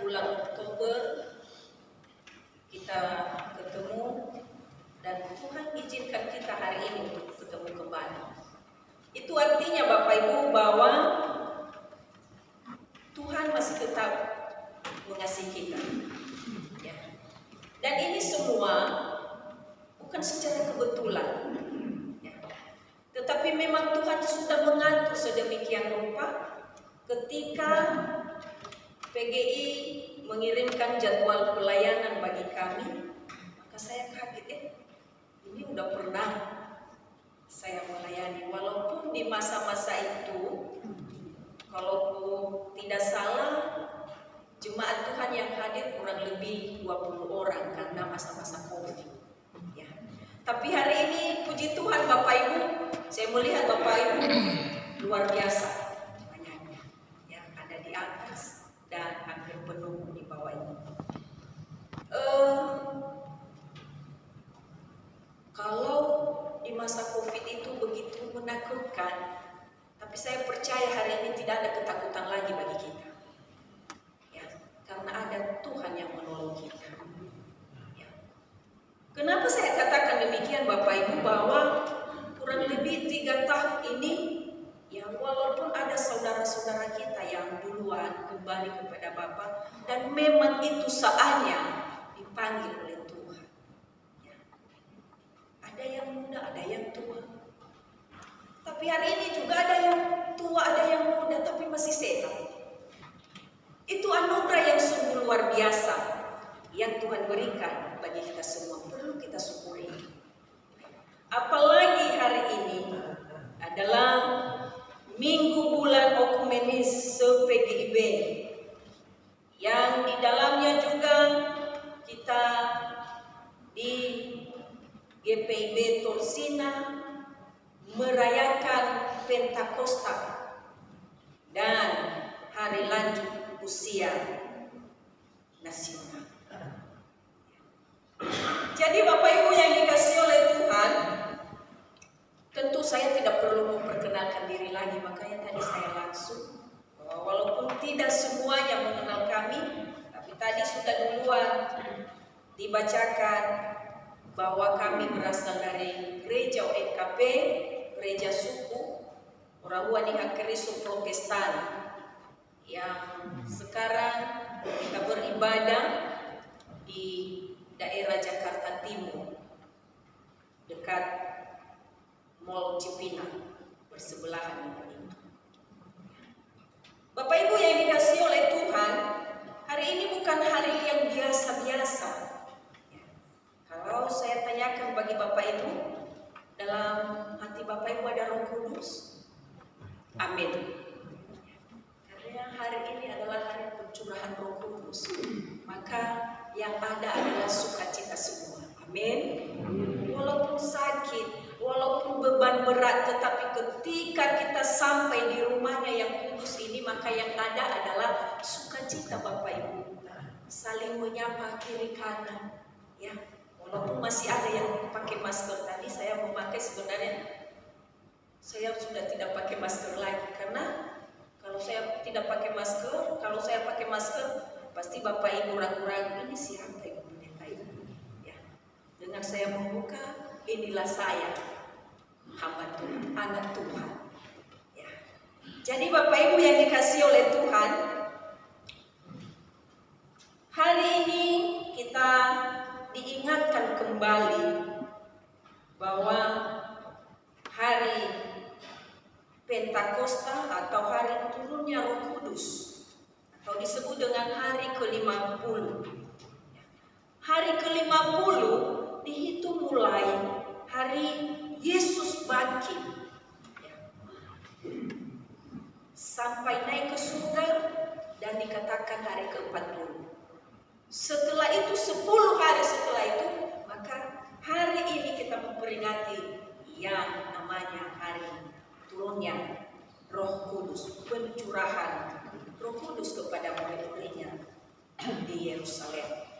bulan Oktober kita ketemu, dan Tuhan izinkan kita hari ini untuk ketemu kembali. Itu artinya Bapak Ibu bahwa Tuhan masih tetap mengasihi kita. Ya. Dan ini semua bukan secara kebetulan. Ya. Tetapi memang Tuhan sudah mengatur sedemikian rupa ketika PGI mengirimkan jadwal pelayanan bagi kami, maka saya kaget, ini udah pernah saya melayani. Walaupun di masa-masa itu, kalau tidak salah, jemaat Tuhan yang hadir kurang lebih 20 orang karena masa-masa COVID. Ya. Tapi hari ini, puji Tuhan Bapak Ibu, saya melihat Bapak Ibu luar biasa. Atas dan hampir penuh di bawah ini. Kalau di masa COVID itu begitu menakutkan, tapi saya percaya hari ini tidak ada ketakutan lagi bagi kita. Ya, karena ada Tuhan yang menolong kita. Ya. Kenapa saya katakan demikian Bapak Ibu, bahwa kurang lebih 3 tahun ini, ya walaupun ada saudara-saudara kita yang duluan kembali kepada Bapa, dan memang itu saatnya dipanggil oleh Tuhan. Ya. Ada yang muda, ada yang tua. Tapi hari ini juga ada yang tua, ada yang muda, tapi masih sehat. Itu anugerah yang sungguh luar biasa yang Tuhan berikan bagi kita semua. Perlu kita syukuri. Apalagi hari ini adalah Minggu bulan Okumenis PGIB, yang di dalamnya juga kita di GPIB Torsina merayakan Pentakosta dan hari lanjut usia nasional. Jadi Bapak Ibu yang dikasihi oleh Tuhan, tentu saya tidak perlu memperkenalkan diri lagi, makanya tadi saya langsung, walaupun tidak semuanya mengenal kami, tapi tadi sudah duluan dibacakan bahwa kami berasal dari gereja ONKP, gereja suku Orang Kristo Protestan, yang sekarang kita beribadah di daerah Jakarta Timur, dekat Mall Cipinang, bersebelahan dengan itu. Bapak Ibu yang dikasihi oleh Tuhan, hari ini bukan hari yang biasa-biasa. Kalau saya tanyakan bagi Bapak Ibu, dalam hati Bapak Ibu ada Roh Kudus? Amin. Karena hari ini adalah hari pencurahan Roh Kudus, maka yang ada adalah sukacita semua. Amin. Walaupun sakit, walaupun beban berat, tetapi ketika kita sampai di rumahnya yang kudus ini, maka yang ada adalah sukacita Bapak Ibu. Saling menyapa kiri kanan, ya. Walaupun masih ada yang pakai masker, tadi saya memakai, sebenarnya saya sudah tidak pakai masker lagi, karena kalau saya tidak pakai masker, kalau saya pakai masker, pasti Bapak Ibu ragu-ragu, ini siapa yang pendeta ini? Ya. Dengan saya membuka, inilah saya, hamba Tuhan, anak Tuhan. Ya. Jadi Bapak Ibu yang dikasihi oleh Tuhan, hari ini kita diingatkan kembali bahwa hari Pentakosta atau hari turunnya Roh Kudus, atau disebut dengan hari ke-50. Hari ke-50 dihitung mulai hari Yesus bangkit, sampai naik ke surga, dan dikatakan hari ke-40. Setelah itu 10 hari setelah itu, maka hari ini kita memperingati yang namanya hari turunnya Roh Kudus, pencurahan Roh Kudus kepada murid-muridnya di Yerusalem.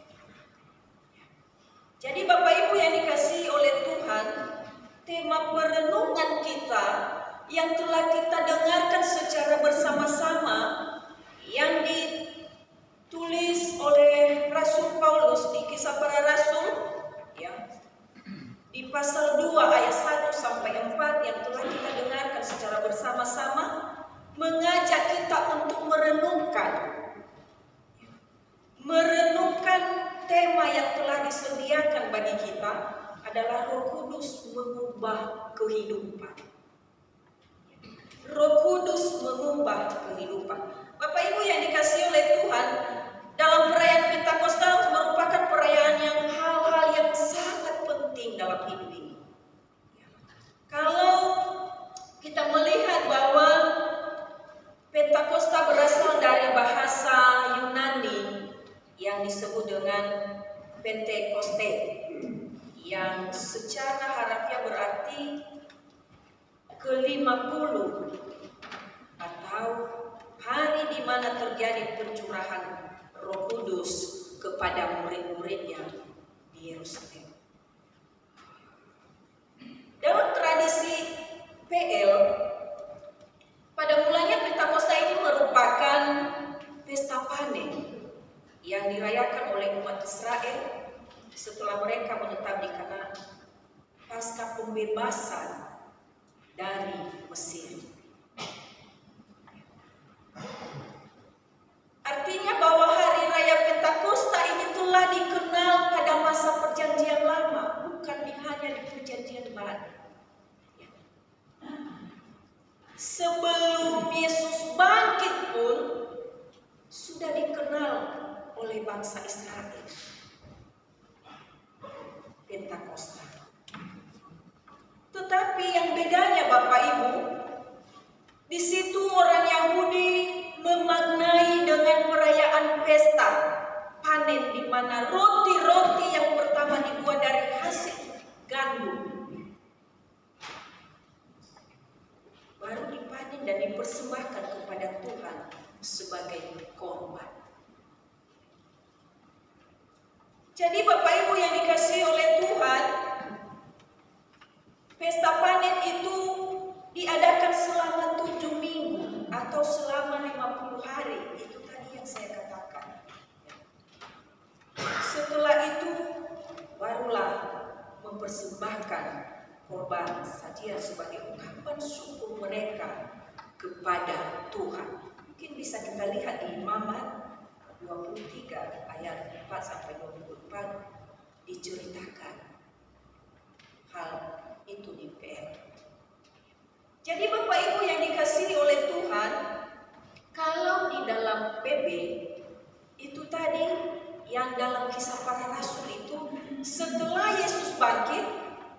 Jadi Bapak Ibu yang dikasihi oleh Tuhan, tema perenungan kita yang telah kita dengarkan secara bersama-sama, yang ditulis Paulus di Kisah Para Rasul, ya, di pasal 2 ayat 1 sampai 4 yang telah kita dengarkan secara bersama-sama, mengajak kita untuk merenungkan tema yang telah disediakan bagi kita adalah Roh Kudus mengubah kehidupan. Roh Kudus mengubah kehidupan. Bapak Ibu yang dikasihi oleh Tuhan, dalam perayaan Pentakosta merupakan perayaan yang hal-hal yang sangat penting dalam hidup ini. Kalau kita melihat bahwa Pentakosta berasal dari bahasa Yunani yang disebut dengan Pentekoste, yang secara harfiah berarti ke-50 atau hari di mana terjadi pencurahan Roh Kudus kepada murid-muridnya di Yerusalem. Dalam tradisi PL, pada mulanya Pentakosta ini merupakan pesta panen yang dirayakan oleh umat Israel setelah mereka menetap di Kanaan pasca pembebasan dari Mesir. Artinya bahwa hari raya Pentakosta ini telah dikenal pada masa perjanjian lama, bukan hanya di perjanjian baru. Sebelum Yesus bangkit pun sudah dikenal oleh bangsa Israel Pentakosta. Tetapi yang bedanya Bapak Ibu, di situ orang Yahudi memaknai dengan perayaan pesta panen di mana roti-roti yang pertama dibuat dari hasil gandum baru dipanen dan dipersembahkan kepada Tuhan sebagai korban. Jadi Bapak Ibu yang dikasihi oleh Tuhan, pesta panen itu diadakan selama 7 minggu atau selama 50 hari. Itu tadi yang saya katakan. Setelah itu barulah mempersembahkan korban sajian sebagai ungkapan syukur mereka kepada Tuhan. Mungkin bisa kita lihat di Imamat 23 ayat 4 sampai 24 diceritakan hal itu di PL. Jadi Bapak Ibu yang dikasihi oleh Tuhan, kalau di dalam PB itu tadi yang dalam Kisah Para Rasul itu, setelah Yesus bangkit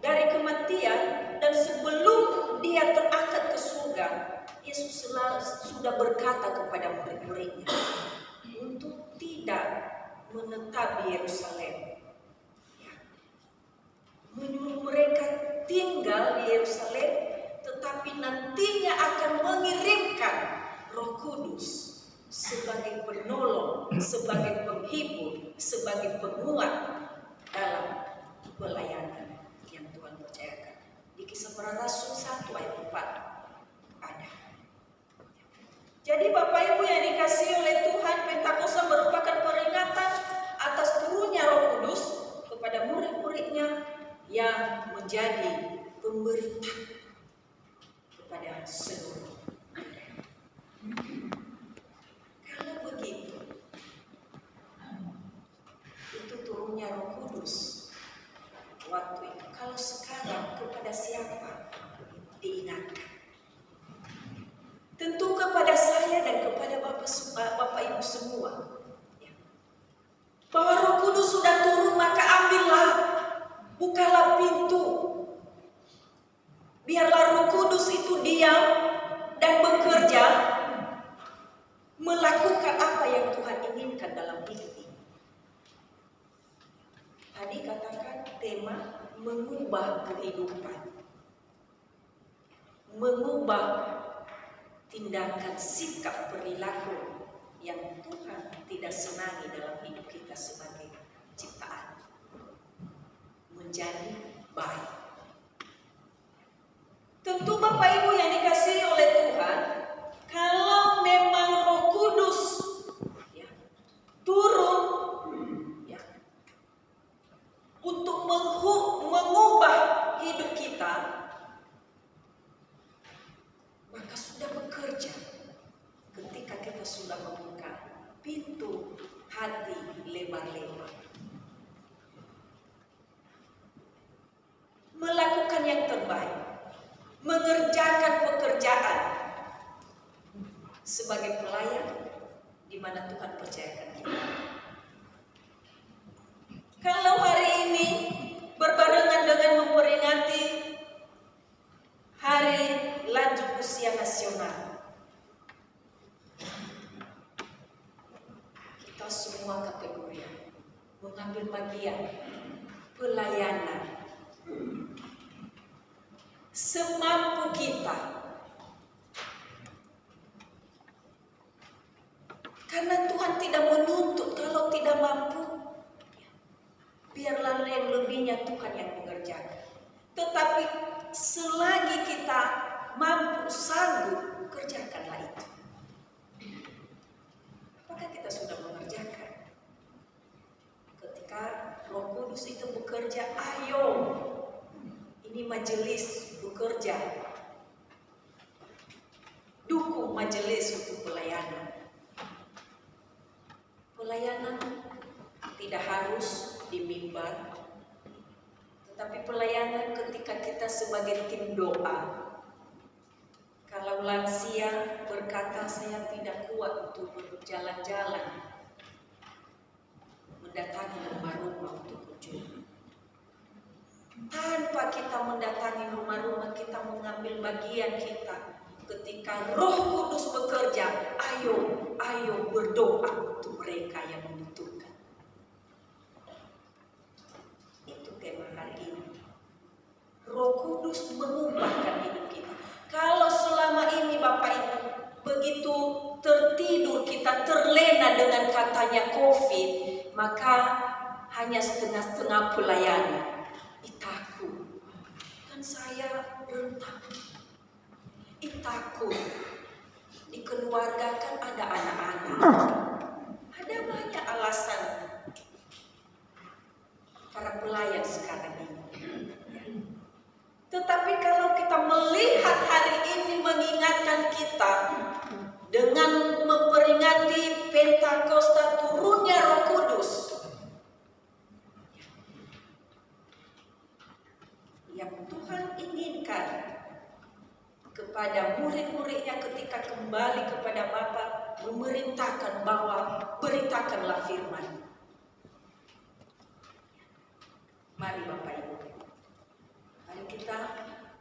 dari kematian dan sebelum dia terangkat ke surga, Yesus sudah berkata kepada murid-muridnya untuk tidak menetap di Yerusalem, menyuruh mereka tinggal di Yerusalem, tetapi nantinya akan mengirimkan Roh Kudus sebagai penolong, sebagai penghibur, sebagai penguat dalam pelayanan yang Tuhan percayakan. Di Kisah Para Rasul 1 ayat 4 ada. Jadi Bapak Ibu yang dikasihi oleh Tuhan, Pentakosta merupakan peringatan atas turunnya Roh Kudus kepada murid-muridnya yang menjadi pemberita kepada seluruh. Kalau begitu, itu turunnya Roh Kudus waktu itu. Kalau sekarang kepada siapa diingatkan? Tentu kepada saya dan kepada Bapak Ibu semua. Bahwa Roh Kudus sudah turun, maka ambillah, bukalah pintu. Biarlah Roh Kudus itu diam dan bekerja, melakukan apa yang Tuhan inginkan dalam hidup ini. Tadi katakan tema mengubah kehidupan, mengubah tindakan, sikap, perilaku yang Tuhan tidak senangi dalam hidup kita sebagai ciptaan menjadi baik. Tentu Bapak Ibu yang dikasihi oleh Tuhan, kalau memang Roh Kudus turun, mengubah hidup kita, maka sudah bekerja ketika kita sudah membuka pintu hati lebar-lebar. Melakukan yang terbaik, mengerjakan pekerjaan sebagai pelayan di mana Tuhan percayakan kita. Kalau hari ini berbarengan dengan memperingati Hari Lanjut Usia Nasional, kita semua kategori mengambil bagian pelayanan semampu kita, karena Tuhan tidak menuntut kalau tidak mampu, biarlah yang lebihnya Tuhan yang mengerjakan. Tetapi selagi kita mampu, sanggup, kerjakanlah itu. Apakah kita sudah mengerjakan? Ketika Roh Kudus itu bekerja, ayo, ini majelis bekerja, dukung majelis untuk pelayanan. Pelayanan tidak harus di mimbar, tetapi pelayanan ketika kita sebagai tim doa. Kalau lansia berkata, saya tidak kuat untuk berjalan-jalan, mendatangi rumah-rumah untuk kunjungan. Tanpa kita mendatangi rumah-rumah, kita mengambil bagian kita. Ketika Roh Kudus bekerja, ayo berdoa untuk mereka yang membutuhkan. Itu tema hari ini. Roh Kudus mengubahkan hidup kita. Kalau selama ini Bapak Ibu begitu tertidur, kita terlena dengan katanya COVID, maka hanya setengah-setengah pelayanan. Takut, kan saya rentan. Takut, di keluarga kan ada anak-anak. Ada banyak alasan para pelayan sekarang ini. Tetapi kalau kita melihat hari ini mengingatkan kita dengan memperingati Pentakosta turunnya Roh Kudus, yang Tuhan inginkan kepada murid-muridnya ketika kembali kepada Bapa, memerintahkan bahwa beritakanlah firman. Mari Bapak Ibu, mari kita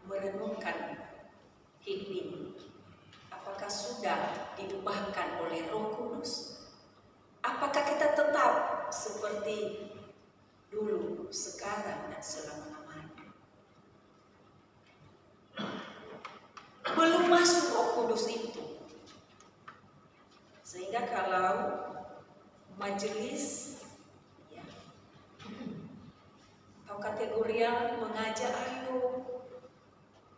merenungkan hidup ini. Apakah sudah diubahkan oleh Roh Kudus? Apakah kita tetap seperti dulu, sekarang, dan selama-lamanya? Belum masuk Roh Kudus itu. Sehingga kalau majelis atau kategorial mengajak, ayo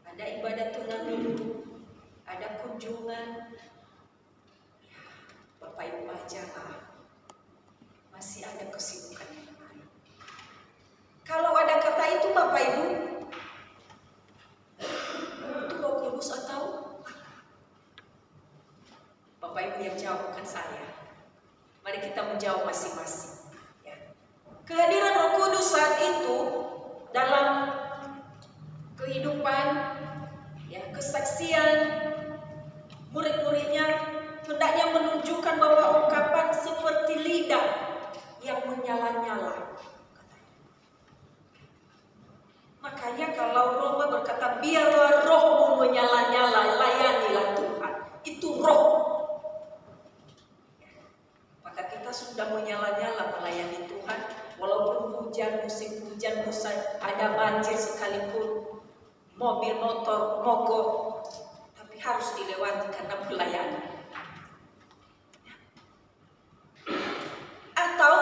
ada ibadah tengah minggu, ada kunjungan, Bapak Ibu ajalah, masih ada kesibukan yang lain. Kalau ada kata itu Bapak Ibu, itu Roh Kudus atau Bapak Ibu yang jawab, bukan saya. Mari kita menjawab masing-masing. Kehadiran Roh Kudus saat itu dalam kehidupan, kesaksian murid-muridnya hendaknya menunjukkan bahwa ungkapan seperti lidah yang menyala-nyala. Makanya kalau Roma berkata, biarlah rohmu menyala-nyala, layanilah Tuhan. Itu roh. Maka kita sudah menyala-nyala melayani Tuhan. Walaupun hujan, musim hujan, ada banjir sekalipun, mobil motor mogok, tapi harus dilewati karena pelayanan. Atau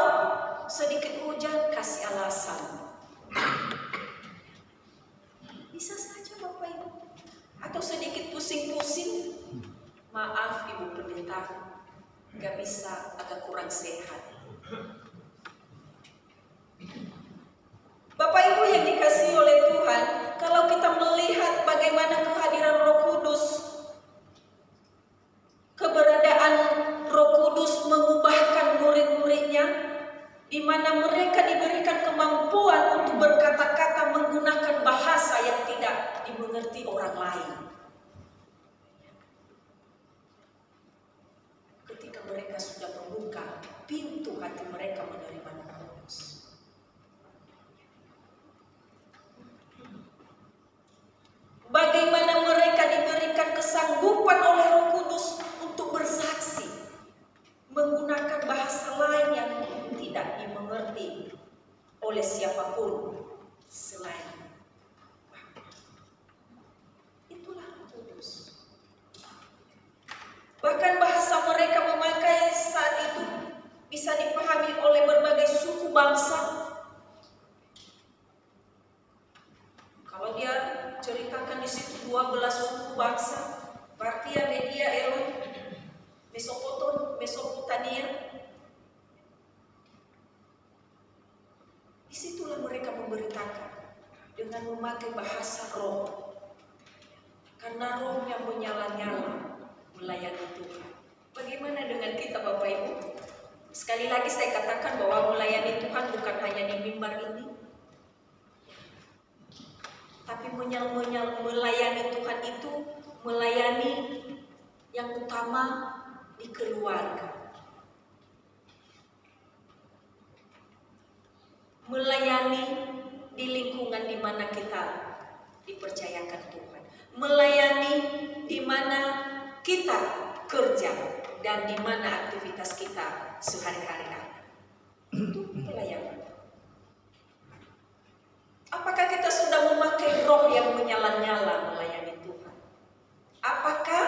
sedikit hujan, kasih alasan. Bisa saja Bapak Ibu. Atau sedikit pusing-pusing, maaf Ibu Pendeta, gak bisa, agak kurang sehat. Bapak Bahkan bahasa mereka memakai saat itu bisa dipahami oleh berbagai suku bangsa. Kalau dia ceritakan di situ 12 suku bangsa, Partia, Media, Elon, Mesopotamia. Disitulah mereka memberitakan dengan memakai bahasa roh. Karena roh yang menyala-nyala melayani Tuhan. Bagaimana dengan kita Bapak Ibu? Sekali lagi saya katakan bahwa melayani Tuhan bukan hanya di mimbar ini. Tapi melayani Tuhan itu melayani yang utama di keluarga. Melayani di lingkungan di mana kita dipercayakan Tuhan. Melayani di mana kita kerja dan di mana aktivitas kita sehari-hari ada. Itu pelayanan. Apakah kita sudah memakai roh yang menyala-nyala melayani Tuhan? Apakah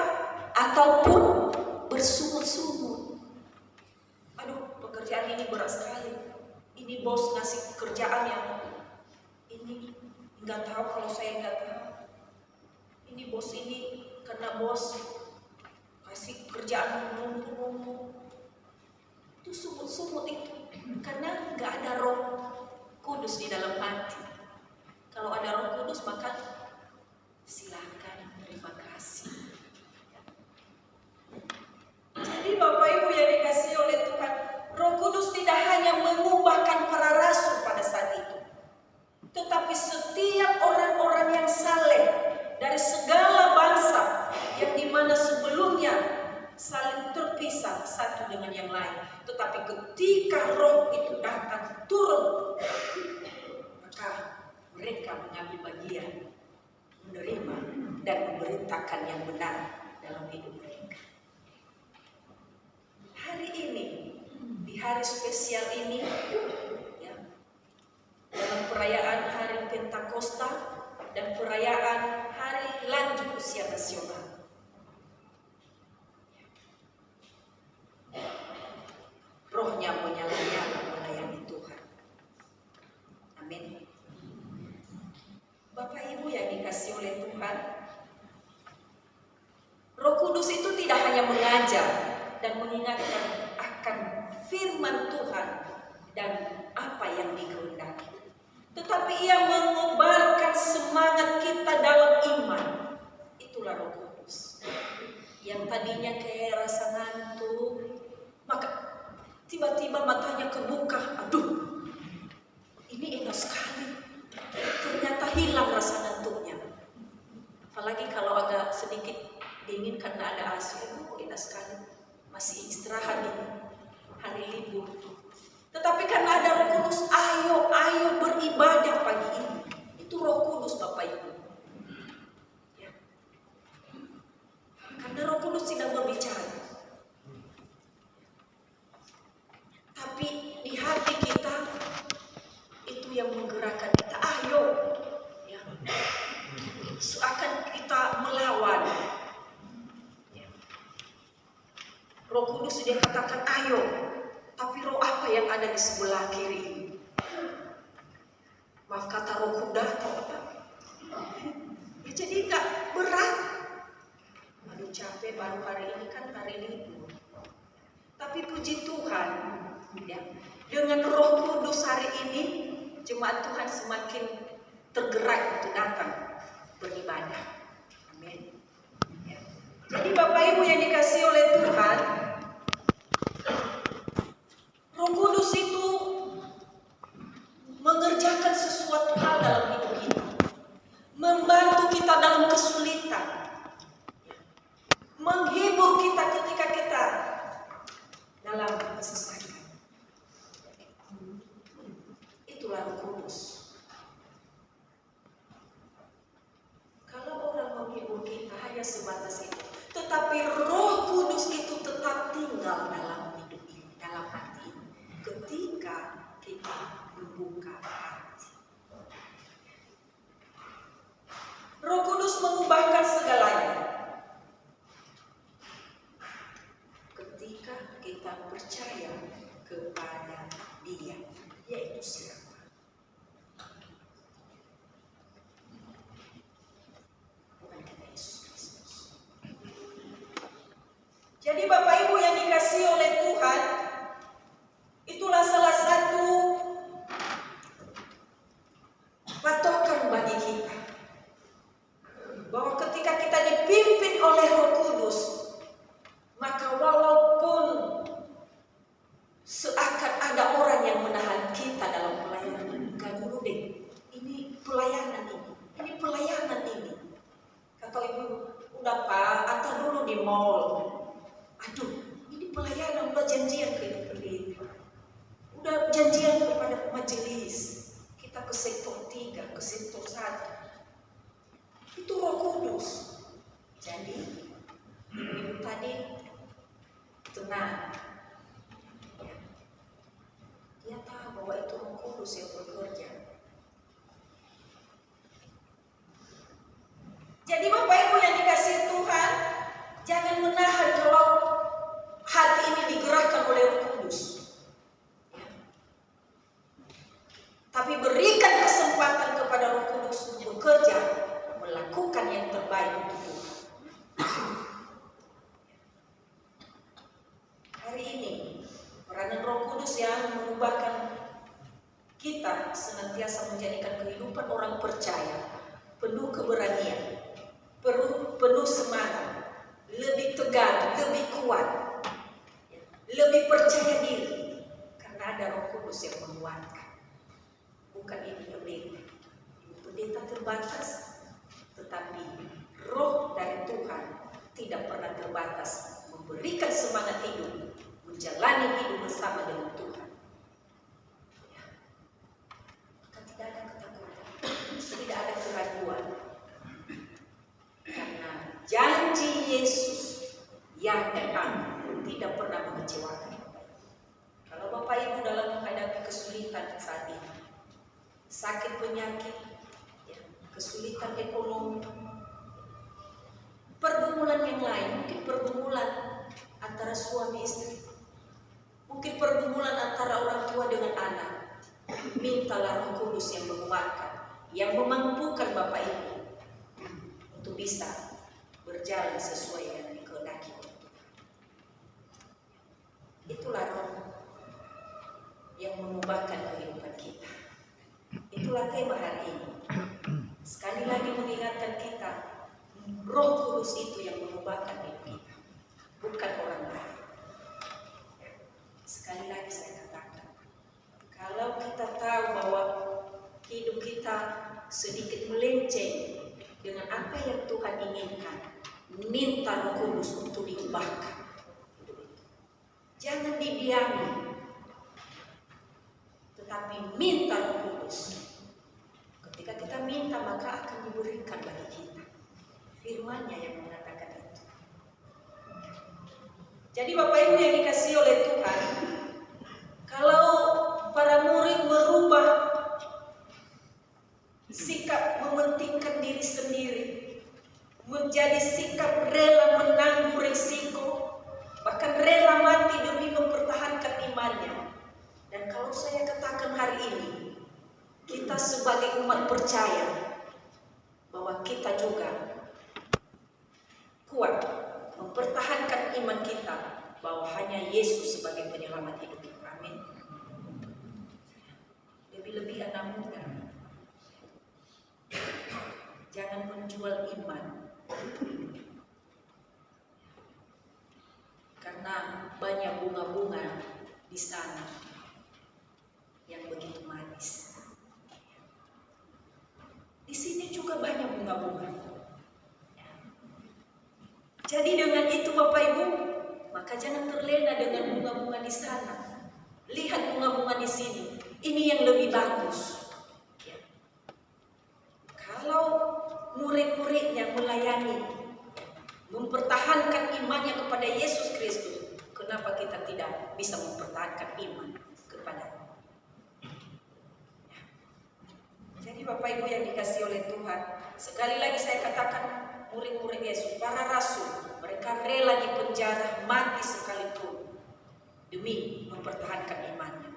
ataupun bersungut-sungut? Aduh, pekerjaan ini berat sekali. Ini bos ngasih kerjaan yang ini nggak tahu kalau saya nggak tahu. Ini bos ini karena bos kasih kerjaan numpuk-numpuk. Itu sumut-sumut itu karena nggak ada Roh Kudus di dalam hati. Kalau ada Roh Kudus maka silakan, terima kasih. Jadi Bapak Ibu yang dikasihi oleh Tuhan, Roh Kudus tidak hanya mengubahkan para rasul pada saat itu, tetapi setiap orang-orang yang saleh dari segala bangsa yang dimana sebelumnya saling terpisah satu dengan yang lain, tetapi ketika Roh itu datang turun, maka mereka mengambil bagian, menerima dan memberitakan yang benar dalam hidup mereka. Hari ini, di hari spesial ini, ya, dalam perayaan Hari Pentakosta dan perayaan Hari Lanjut Usia Nasional, rohnya menyala-nyala melayani Tuhan. Amin. Bapak Ibu yang dikasihi oleh Tuhan, Roh Kudus itu tidak hanya mengajar dan mengingatkan akan firman Tuhan dan apa yang dikehendaki, tetapi ia mengobarkan semangat kita dalam iman. Itulah Roh Kudus. Yang tadinya kayak rasa ngantuk, maka tiba-tiba matanya kebuka. Aduh, ini enak sekali. Ternyata hilang rasa ngantuknya. Apalagi kalau agak sedikit dingin karena ada AC. Enak sekali. Masih istirahat ini. Hari libur. Tetapi karena ada Roh Kudus, ayo beribadah pagi ini. Itu Roh Kudus Bapak Ibu. Ya. Karena Roh Kudus tidak berbicara. Tapi di hati kita itu yang menggerakkan kita. Ayo. Ya. Seakan kita melawan. Ya. Roh Kudus dia katakan ayo. Tapi roh apa yang ada di sebelah kiri? Maaf kata roh kuda atau apa? Ya, jadi nggak berat. Aduh capek baru hari ini kan hari libur. Tapi puji Tuhan, ya, dengan Roh Kudus hari ini jemaat Tuhan semakin tergerak untuk datang beribadah. Amin. Ya. Jadi Bapak Ibu yang dikasihi oleh Tuhan, Roh Kudus itu mengerjakan sesuatu hal dalam hidup kita, membantu kita dalam kesulitan, menghibur kita ketika kita dalam kesusahan. Itulah Roh Kudus. Kalau orang menghibur kita hanya sebatas itu, tetapi Roh Kudus Jadi Bapak Ibu yang dikasihi oleh Tuhan, itulah salah satu patokan bagi kita. Bahwa ketika kita dipimpin oleh Roh Kudus, maka walaupun seakan ada orang yang menahan kita dalam pelayanan, enggak dulu deh, ini pelayanan ini. Kata ibu, udah Pak, antar dulu di mall. Aduh, ini pelayanan, udah janjian ke pendeta, udah janjian kepada majelis, kita ke sektor 3, ke sektor 1. Itu Roh Kudus. Jadi ibu tadi tenang, dia tahu bahwa itu Roh Kudus yang bekerja. Jadi Bapak Ibu yang dikasihi Tuhan, jangan menahan kalau hati ini digerakkan oleh Roh Kudus. Tapi berikan kesempatan kepada Roh Kudus untuk bekerja, melakukan yang terbaik untuk Tuhan. Hari ini peranan Roh Kudus yang mengubahkan kita senantiasa menjadikan kehidupan orang percaya penuh keberanian, penuh semangat, lebih tegar, lebih kuat, lebih percaya diri, karena ada Roh Kudus yang menguatkan. Bukan ini pendeta terbatas, tetapi Roh dari Tuhan tidak pernah terbatas, memberikan semangat hidup, menjalani hidup bersama dengan Tuhan. Maka tidak ada ketakutan, tidak ada keraguan, karena janji Yesus yang datang tidak pernah mengecewakan. Kalau Bapak Ibu dalam menghadapi kesulitan saat ini, sakit penyakit, kesulitan ekonomi, pergumulan yang lain, mungkin pergumulan antara suami istri, mungkin pergumulan antara orang tua dengan anak, mintalah Roh Kudus yang menguatkan, yang memampukan Bapak Ibu untuk bisa berjalan sesuai dengan dikehendaki. Itulah Roh yang mengubahkan kehidupan kita. Itulah tema hari ini. Sekali lagi mengingatkan kita, Roh Kudus itu yang mengubahkan hidup kita, bukan orang lain. Sekali lagi saya katakan, kalau kita tahu bahwa hidup kita sedikit melenceng dengan apa yang Tuhan inginkan, minta Roh Kudus untuk diubahkan. Jangan didiami, tetapi minta Roh Kudus. Ketika kita minta, maka akan diberikan bagi kita. Firman-Nya yang mengatakan itu. Jadi Bapak Ibu yang dikasihi oleh Tuhan, kalau para murid merubah sikap mementingkan diri sendiri menjadi sikap rela menanggung risiko, bahkan rela mati demi mempertahankan imannya. Dan kalau saya katakan hari ini, kita sebagai umat percaya bahwa kita juga kuat mempertahankan iman kita bahwa hanya Yesus sebagai penyelamat hidup kita. Amin. Lebih-lebih anak muda, jangan menjual iman, karena banyak bunga-bunga di sana yang begitu manis. Di sini juga banyak bunga-bunga. Jadi dengan itu Bapak Ibu, maka jangan terlena dengan bunga-bunga di sana. Lihat bunga-bunga di sini, ini yang lebih bagus. Ya. Kalau murid-muridnya melayani, mempertahankan imannya kepada Yesus Kristus, kenapa kita tidak bisa mempertahankan iman kepada-Nya? Jadi Bapak Ibu yang dikasihi oleh Tuhan, sekali lagi saya katakan, murid-murid Yesus, para rasul, mereka rela di penjara mati sekalipun demi mempertahankan imannya.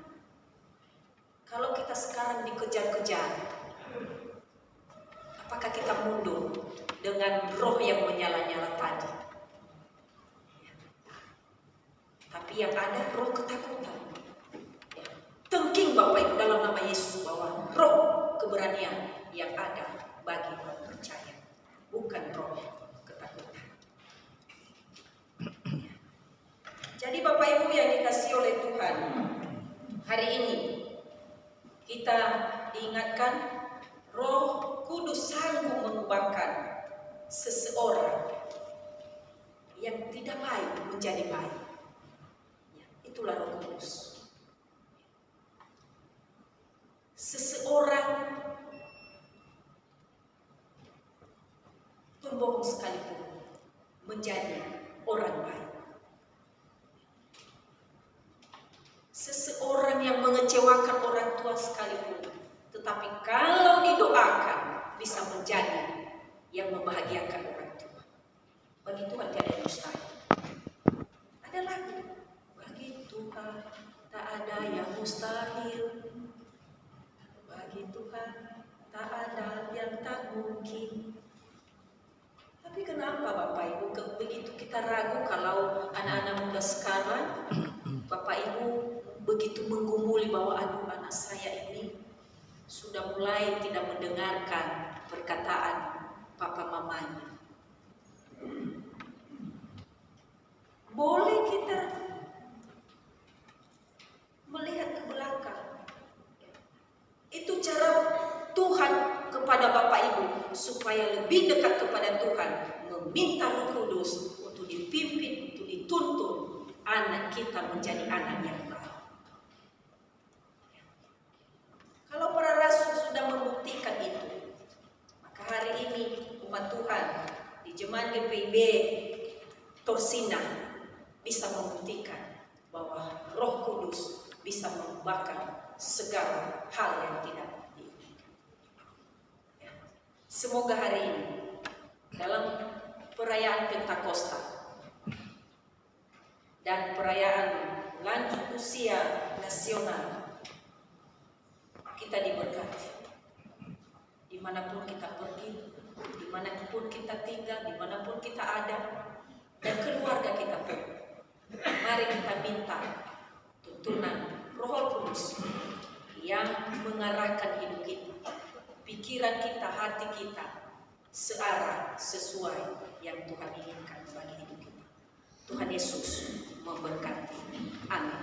Kalau kita sekarang dikejar-kejar, apakah kita mundur dengan roh yang menyala-nyala tadi? yang ada roh ketakutan. Ya. Tengking Bapak Ibu dalam nama Yesus bahwa roh keberanian yang ada bagi orang percaya, bukan roh ketakutan. Jadi Bapak Ibu yang dikasihi oleh Tuhan, hari ini kita diingatkan Roh Kudus sanggup mengubahkan seseorang yang tidak baik menjadi baik. Ya, itulah Roh Kudus. Seseorang pembohong sekalipun menjadi orang baik. Seseorang yang mengecewakan orang tua sekalipun, tetapi kalau didoakan bisa menjadi yang membahagiakan orang tua. Bagi Tuhan tiada yang mustahil. Ada lagu, bagi Tuhan tak ada yang mustahil. Bagi Tuhan tak ada yang tak mungkin. Tapi kenapa Bapak Ibu begitu kita ragu kalau anak-anak muda sekarang, Bapak Ibu begitu menggumuli bahwa aduh anak saya ini sudah mulai tidak mendengarkan perkataan papa mamanya. Boleh kita melihat ke belakang. Itu cara Tuhan kepada Bapak Ibu supaya lebih dekat kepada Tuhan, meminta Roh Kudus untuk dipimpin, untuk dituntun anak kita menjadi anak yang baik. Kalau para rasul sudah membuktikan itu, maka hari ini umat Tuhan di Jemaat GPIB Torsina bisa membuktikan bahwa Roh Kudus bisa mengubahkan segala hal yang tidak diinginkan. Semoga hari ini dalam perayaan Pentakosta dan perayaan lanjut usia nasional kita diberkati. Dimanapun kita pergi, dimanapun kita tinggal, dimanapun kita ada, dan keluarga kita pun. Mari kita minta tuntunan Roh Kudus yang mengarahkan hidup kita, pikiran kita, hati kita searah sesuai yang Tuhan inginkan bagi hidup kita. Tuhan Yesus memberkati. Amin.